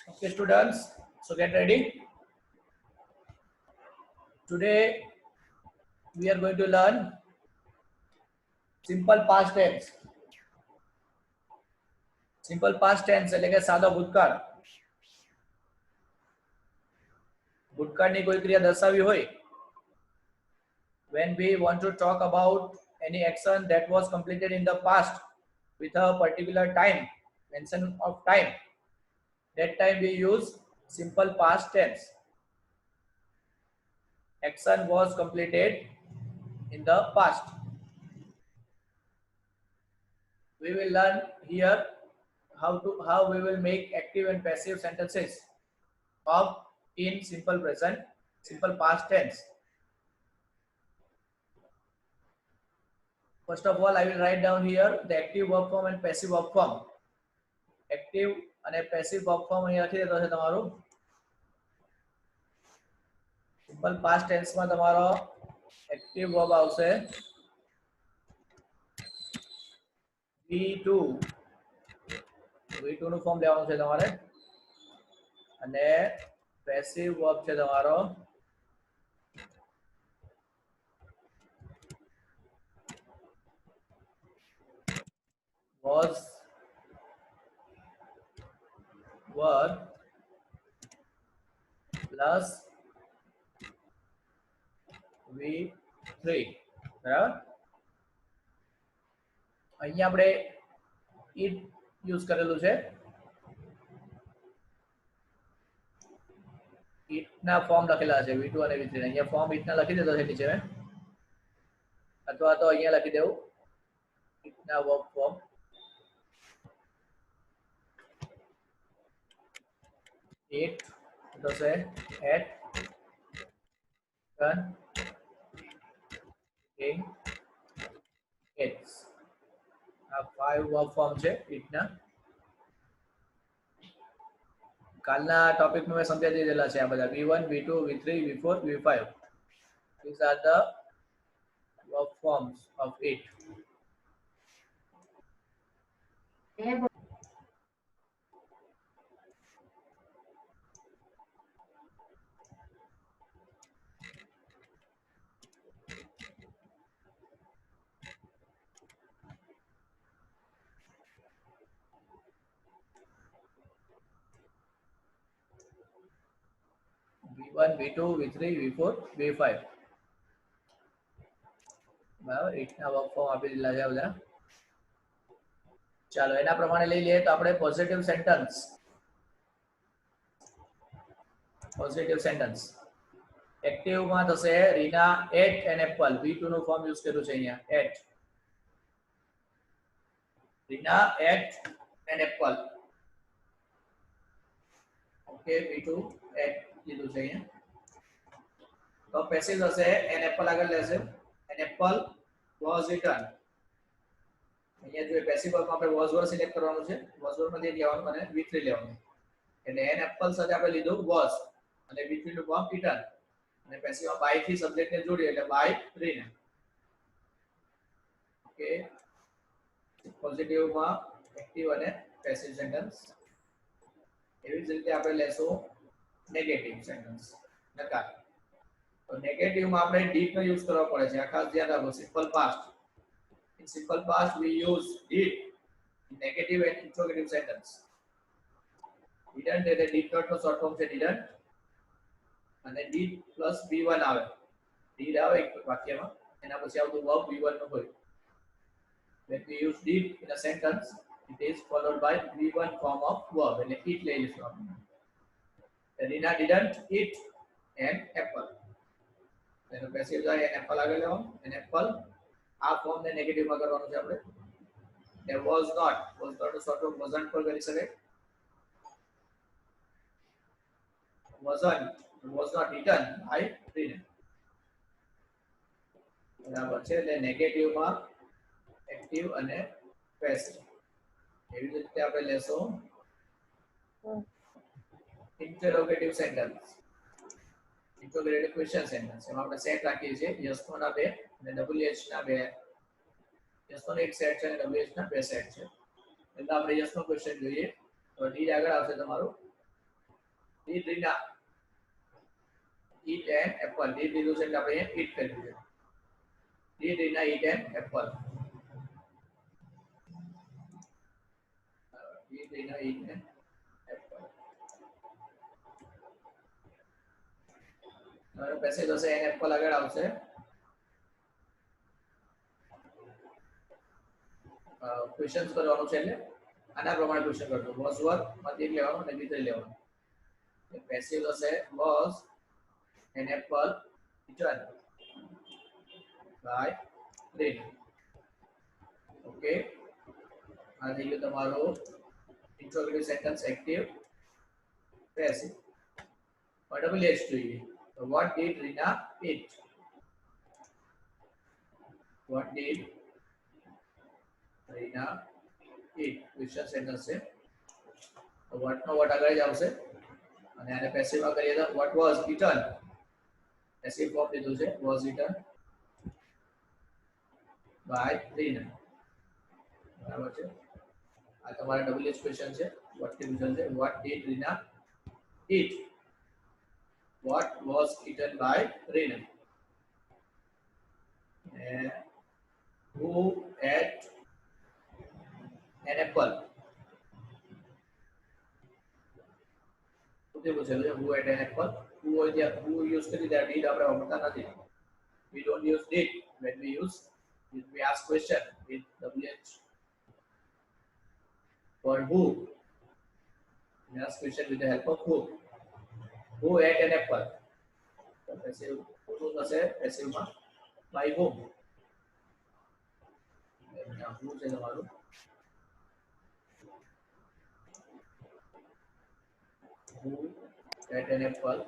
Okay, students, so get ready. Today we are going to learn simple past tense. Simple past tense એટલે કે સાદો ભૂતકાળ. ભૂતકાળની કોઈ ક્રિયા દર્શાવી હોય. When we want to talk about any action that was completed in the past with a particular time, mention of time, that time we use simple past tense. Action was completed in the past. We will learn here how we will make active and passive sentences of in simple present, simple past tense. First of all, I will write down here the active verb form and passive verb form. Active અને passive verb form અહીં લખી દેતો છે તમારું. Simple past tense માં તમારો active verb આવશે V2. V2 નું ફોર્મ લેવાનું છે તમારે અને passive verb છે તમારો was, were plus V3. બરાબર. અહીંયા આપણે it યુઝ કરેલું છે. it ના ફોર્મ લખેલા છે V2 અને V3. અહીંયા ફોર્મ it ના લખી દેતો છે નીચે અથવા તો અહીંયા લખી દેવું it ના વર્બ ફોર્મ. it તો છે at done in it's આ 5 વર્બ ફોર્મ છે it ના. કાલના ટોપિકમાં મેં સમજાવી દીધેલા છે આ બધા V1 V2 V3 V4 V5. These are the verb forms of it. V1 V2 V3 V4 V5. બરાબર. ઇટના વર્ક ફોર્મ આપી દીધા છે બધા. ચાલો એના પ્રમાણે લઈ લઈએ તો આપણે positive sentence. Positive sentence active માં થશે Reena ate an Apple. V2 નું ફોર્મ યુઝ કર્યું છે અહીંયા ate. Reena ate an apple. Okay, V2 ate લીધું છે અહીંયા. તો પેસિવ હશે એન એપલ આગળ લેશે. An apple was eaten. અહીંયા જો પેસિવ વર્બમાં આપણે વોઝ વર્ડ સિલેક્ટ કરવાનું છે. વોઝ વર્ડ માંથી લેવાનું અને V3 લેવાનું. એટલે એન એપલ સાથે આપણે લીધું વોઝ અને V3 નું ફોર્મ ઇટન અને પેસિવમાં બાય થી સબ્જેક્ટ ને જોડીએ એટલે બાય રીના. ઓકે, પોઝિટિવમાં એક્ટિવ અને પેસિવ સેન્ટેન્સ. એવી જ રીતે આપણે લેશું નેગેટિવ સેન્ટેન્સ નકાર. તો નેગેટિવમાં આપણે ડીડ નો યુઝ કરવો પડે છે. આ ખાસ ધ્યાન રાખો. Simple past. In simple past we use did in negative and interrogative sentence. Didn't એટલે did not નો શોર્ટ ફોર્મ છે didn't અને did plus V1 આવે. did આવે એક વાક્યમાં એના પછી આવતું verb V1 નો હોય. When we use did in a sentence it is followed by V1 form of verb એટલે eat લઈ લઈશું આપણે. Rina didn't eat an apple. એનો પેસિવ જાય an apple આગળ લેવાનું. an apple આ ફોર્મ ને નેગેટિવ માં કરવાનું છે આપણે. there was not નો શોર્ટ ફોર્મ wasn't પર કરી શકાય. was not eaten by Rina. બરાબર છે. એટલે નેગેટિવ માં એક્ટિવ અને પેસિવ. એવી રીતે આપણે લેશું interrogative sentence. Interrogative question sentence. એમાં આપણે સેટ રાખીએ છીએ યસ નો ના બે અને WH ના બે. યસ નો એક સેટ છે અને WH ના બે સેટ છે. એટલે આપણે યસ નો ક્વેશ્ચન જોઈએ તો ડી આગળ આવશે તમારું Did Rina eat an apple? Did લીધું છે એટલે આપણે eat કર્યું છે. Did Rina eat an apple? Did Rina eat an apple? હવે પેસેજ હશે an apple આગળ આવશે. ક્વેશ્ચન્સ કરવાનું છે એટલે આના પ્રમાણે ક્વેશ્ચન કરજો. વોઝ વર્ક માંથી એક લેવાનું અને બીજું લેવાનું. પેસિવ હશે was an apple eaten by Rina. Okay, આ થઈ ગયું તમારું interrogative sentence active passive. WH જોઈએ. So what did Rina eat? What did Rina eat? Question sentence છે. what નો what આગળ જ આવશે અને આને પેસિવ માં કરીએ તો what was eaten. Passive form લીધું છે was eaten by Rina. બરાબર છે. આ તમારા WH ક્વેશ્ચન છે. what થી પૂછેલ છે what did Rina eat? What was eaten by Rina? And who ate an apple? Who ate an apple? Who used to that did આપણે વાપરતા નથી. We don't use did when we ask question with WH. For who? We ask question with the help of who. Who ate an apple? Passive who થશે passive માં by whom. who છે તમારું who ate an apple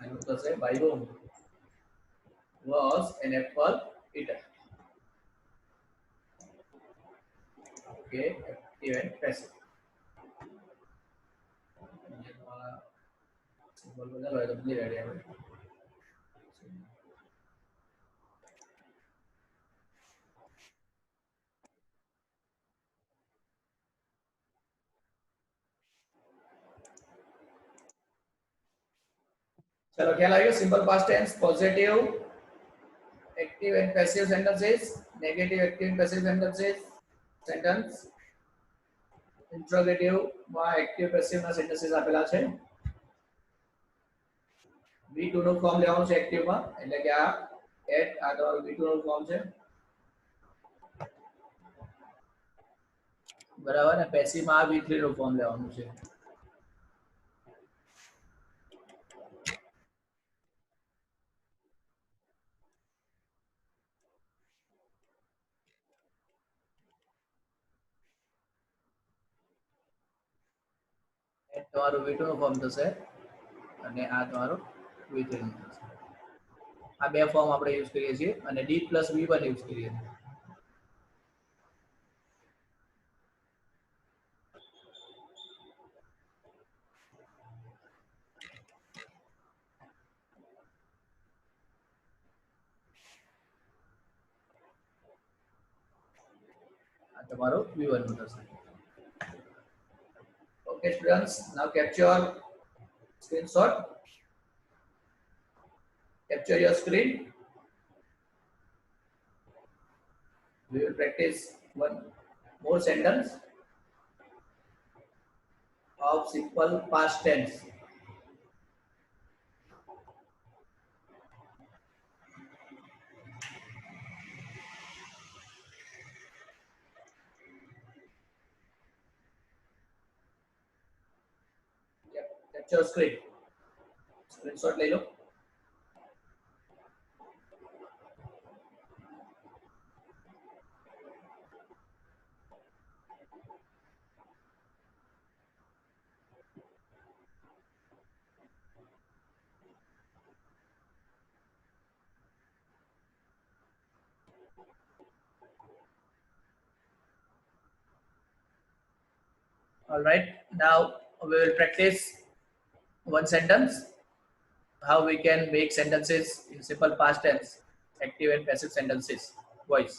and થશે by whom. Was an apple eaten? Okay, active and passive. Symbol बदल હોય તો બદલી રેડી આવે. चलो ख्याल आएगा. Simple past tense positive active and passive sentences, negative active and passive sentences sentence, interrogative માં एक्टिव पैसिव ના સેન્ટેન્સીસ આપેલા છે. V2 નું ફોર્મ લેવાનું છે एक्टिव માં એટલે કે આ એટ આ તમારું V2 નું ફોર્મ છે બરાબર ને. પેસિવ માં V3 નું ફોર્મ લેવાનું છે. તમારું V2 નું ફોર્મ થશે અને આ તમારું V3 નું થશે. આ બે ફોર્મ આપણે યુઝ કરીએ છીએ અને D + V1 યુઝ કરીએ છીએ. આ તમારું V1 નું થશે. Okay students, now capture screenshot. Capture your screen. We will practice one more sentence of simple past tense. Capture screen. Screenshot ले लो. All right, now we will practice one sentence, how we can make sentences in simple past tense, active and passive sentences, voice.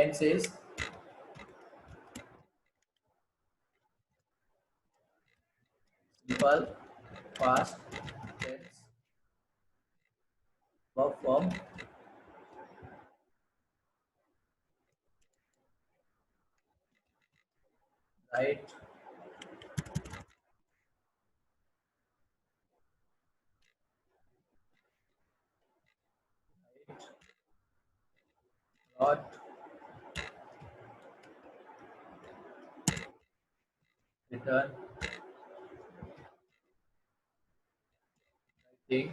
tense is simple, past tense, verb form, right, not, return, writing,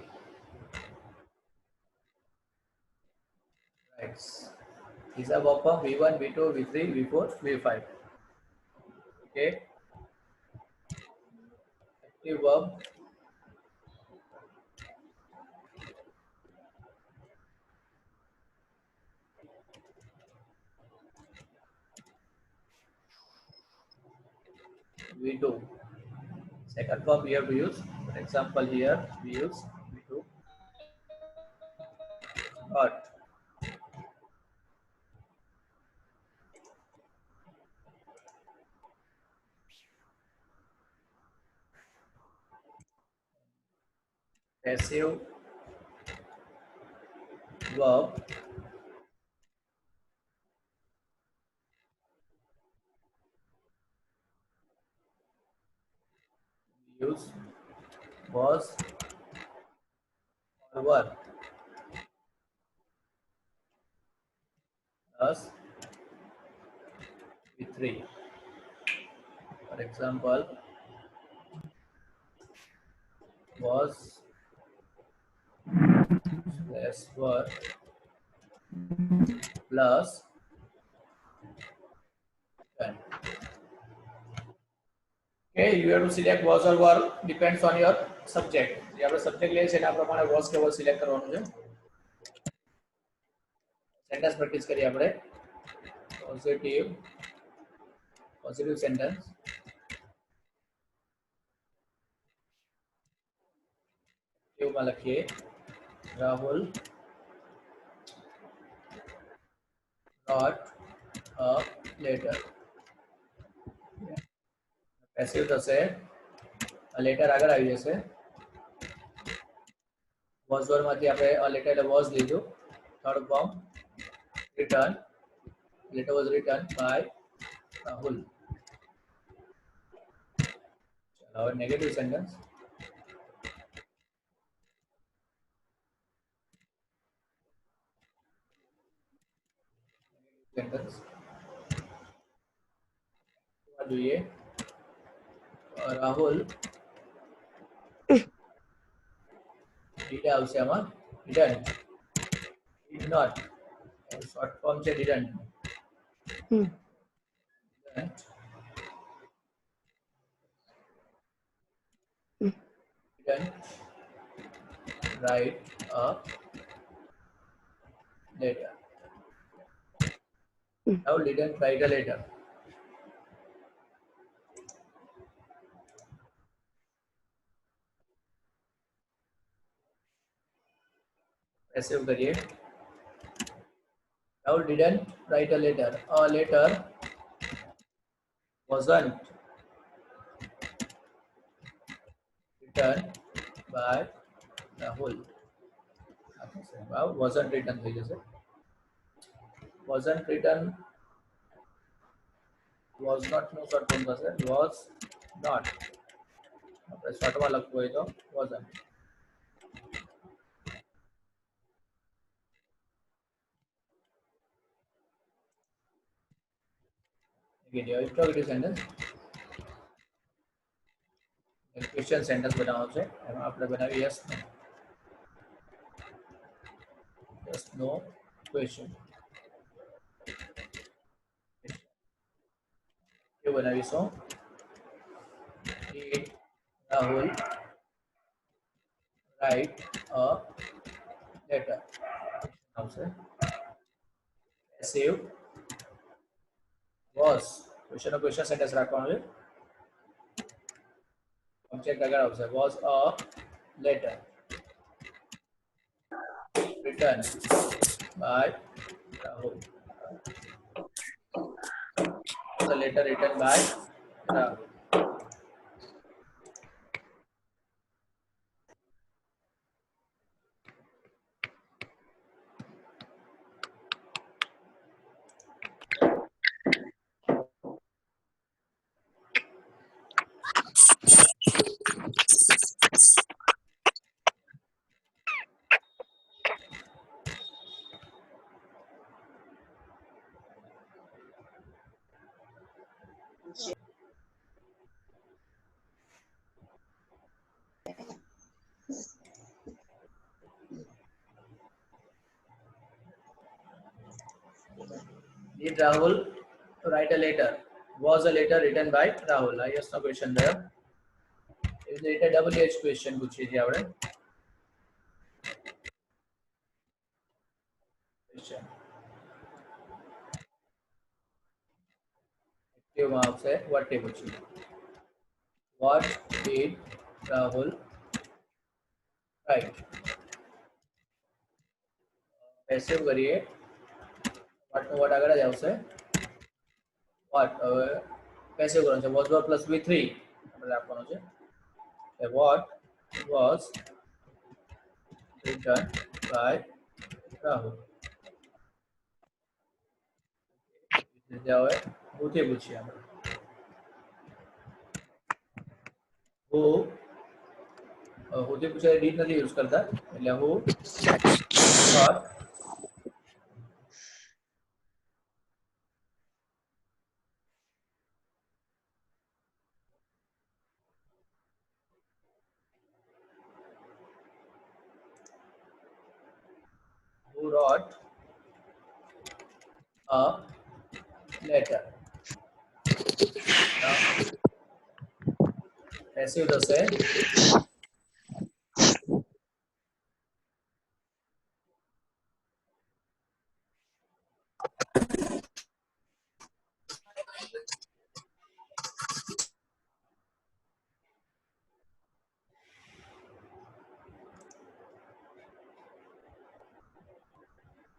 writes. These are verb form V1, V2, V3, V4, V5. Okay. Active verb V2. Second verb we have to use. For example, here we use V2. Got. Passive verb we use was or were plus V3. For example, was less were plus 10. Okay, you have to select was or were depends on your subject. જે આપણે subject લઈએ છીએ એના પ્રમાણે was કે were select કરવાનું છે. Sentence practice કરીએ આપણે. Positive sentence. એમાં લખીએ Rahul wrote a letter. Passive થશે લેટર આગળ આવી જશે. was were માંથી આપણે a letter એટલે was લીધું. Third form return. Letter was written by Rahul. Now negative sentence. Sentence. What do you? Rahul. Did આવશે આમાં? Didn't. Did not. Short form છે didn't. Didn't. Didn't write a letter. Now didn't write a letter. Passive करिए. Now didn't write a letter. A letter wasn't written by Rahul. Wasn't written થઈ જશે. Wasn't written was not નો short form થશે. Was not. આપણે શોર્ટમાં લખવું હોય તો wasn't. Interrogative sentence. Question sentence બનાવવાનો છે. એમાં આપણે બનાવી yes no. Yes no question. એ બનાવીશું. Did Rahul write a letter? આવશે. Passive was. ક્વેશ્ચન નો ક્વેશ્ચન સેન્ટેન્સ રાખવાનું છે. Object આગળ આવશે. Was a letter written by Rahul. a letter written by Rahul. Did Rahul write a letter? Was a letter written by Rahul? Yes, no question there. Is it a WH question પૂછી છે આપણે? Question. Active માં આવશે what તે પૂછી. What did Rahul write? Passive કરીએ. What no what આગળ જ આવશે. What passive કરવાનો છે. Was verb plus V3 આપણે આપવાનો છે. What was written by Rahul? હવે whoથી પૂછીએ આપણે. whoથી પૂછે did નથી યુઝ કરતા એટલે who thought who wrote a letter. Now, passive થશે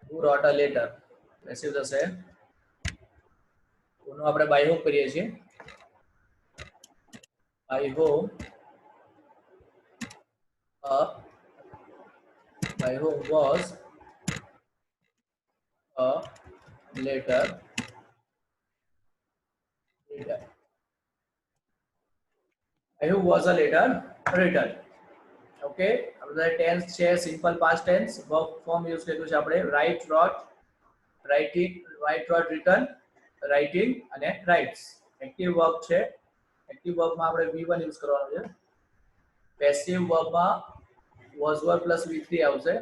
who wrote a letter. passive થશે કોનું આપણે by whom કરીએ છીએ. by whom was a letter written. by whom was a letter written. Okay આપણે ટેન્સ છે simple past tense verb form use કર્યું છે આપણે write wrote writing write wrote written writing અને રાઇટ્સ. એક્ટિવ વર્બ છે active વર્બમાં આપણે V1 use કરવાનો છે. પેસિવ વર્બમાં was verb plus V3 આવશે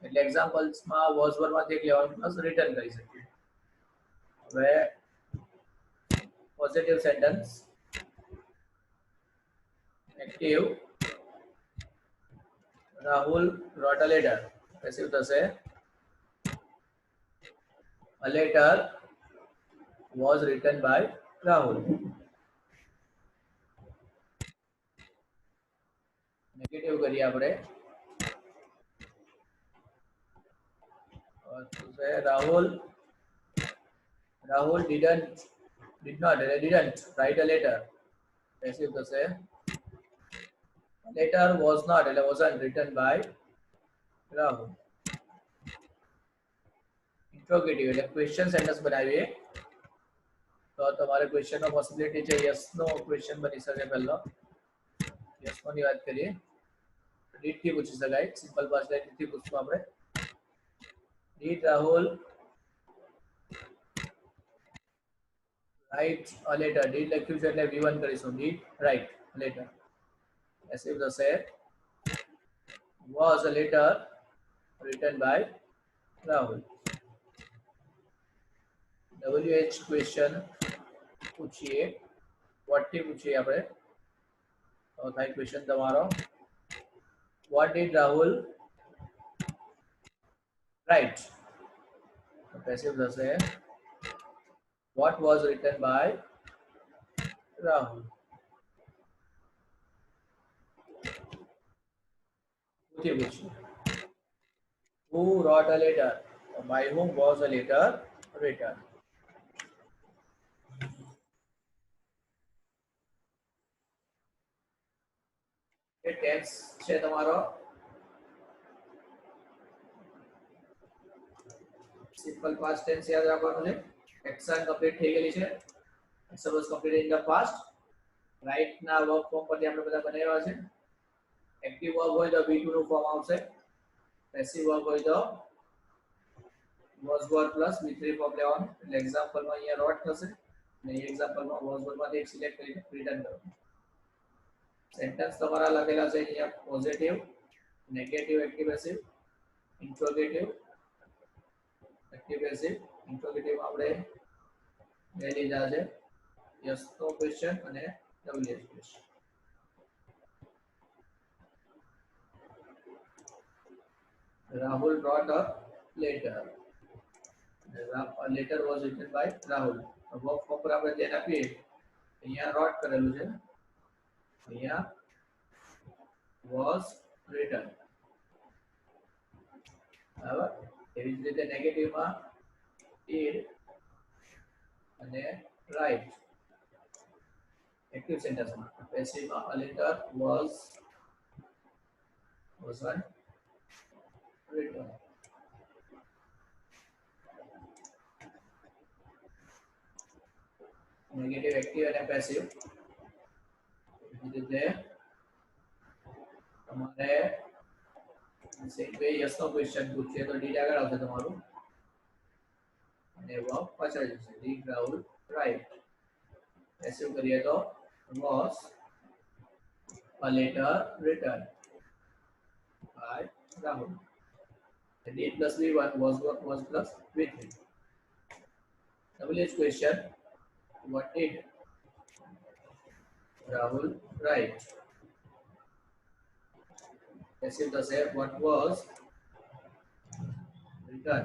એટલે એક્ઝામ્પલ્સમાં was verb માંથી એક લેવાનું પ્લસ રિટર્ન કરી શકીએ. હવે positive sentence active Rahul wrote a letter. Passive થશે a letter was written by Rahul. Negative કરીએ આપણે Rahul did not didn't write a letter. Passive થશે letter was not એટલે wasn't written by Rahul. Interrogative એટલે question sentence બનાવીએ તો તમારે question નો possibility છે યસ નો ક્વેશ્ચન બની શકે. પહેલો યસ નો ની વાત કરીએ ડીડ થી પૂછી શકાય સિમ્પલ પાસ્ટ ડીડ થી પૂછવું આપણે. Did Rahul write a letter. Did લખ્યું છે એટલે V1 કરીશું. Did write letter. પેસિવ થશે was a letter written by Rahul. WH question પૂછીએ what થી પૂછીએ આપણે તો થાય ક્વેશ્ચન તમારો what did Rahul write. Passive થશે what was written by Rahul. પૂછી પૂછીએ who wrote a letter. by whom was a letter written. Next છે તમારો સિમ્પલ પાસ્ટ ટેન્સ યાદ રાખવાનું છે. એક્શન કમ્પ્લીટ થઈ ગયેલી છે. Action was completed in the past. Write ના વર્બ ફોર્મ પરથી આપણે બધા બનાવ્યા છે. એક્ટિવ વર્બ હોય તો V2 નું ફોર્મ આવશે. પેસિવ વર્બ હોય તો was verb plus V3 form લેવાનું. એટલે એક્ઝામ્પલમાં અહીંયા રોટ થશે અને એ એક્ઝામ્પલમાં was verb માંથી એક સિલેક્ટ કરીને રિટર્ન કરવાનું. સેન્ટેન્સ તમારા લખેલા છે અહીંયા positive, negative, active, passive, interrogative, active, passive. Interrogative આપણે બે લીધા છે, યસ નો ક્વેશ્ચન અને WH question. Rahul brought a letter. A letter was written by Rahul. Work form પર આપણે ધ્યાન આપીએ, અહીંયા રોટ કરેલું છે, અહીંયા was written. બરાબર. એવી જ રીતે નેગેટિવમાં did અને write. એક્ટિવ સેન્ટેન્સમાં પેસિવમાં a letter was written. Negative, active અને પેસિવ. એવી રીતે તમારે યસ નો ક્વેશ્ચન પૂછીએ તો ડીડ આગળ આવશે તમારું અને વર્બ પાછળ જશે. Did Rahul right. પેસિવ કરીએ તો was a letter written by Rahul. Did plus V1 was plus V3. WH question, what did Rahul write? Passive the say what was written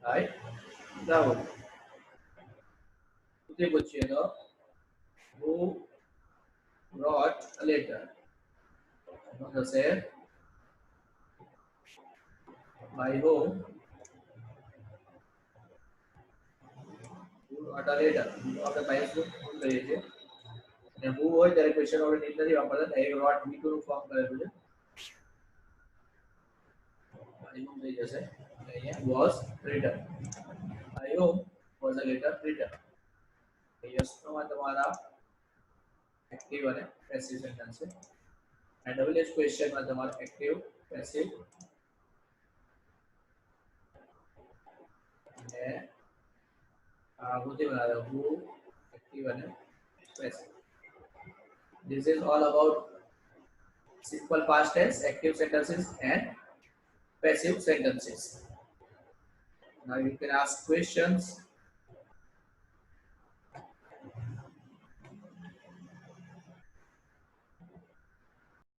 by Rahul. उसे पूछिए तो who wrote a letter? the say by whom who wrote a letter. આપણે by શું કરીએ છીએ અને who હોય ત્યારે ક્વેશ્ચન આપણે નીડ નથી વાપરતા, એક wrote V2 નું ફોર્મ કરેલું છે, by whom થઈ જશે અને અહીંયા was written. by whom was a letter written. Yes no માં તમારા એક્ટિવ અને પેસિવ સેન્ટેન્સ છે અને WH ક્વેશ્ચન માં તમારા એક્ટિવ, પેસિવ અને who active and passive. This is all about simple past tense, active sentences and passive sentences. Now you can ask questions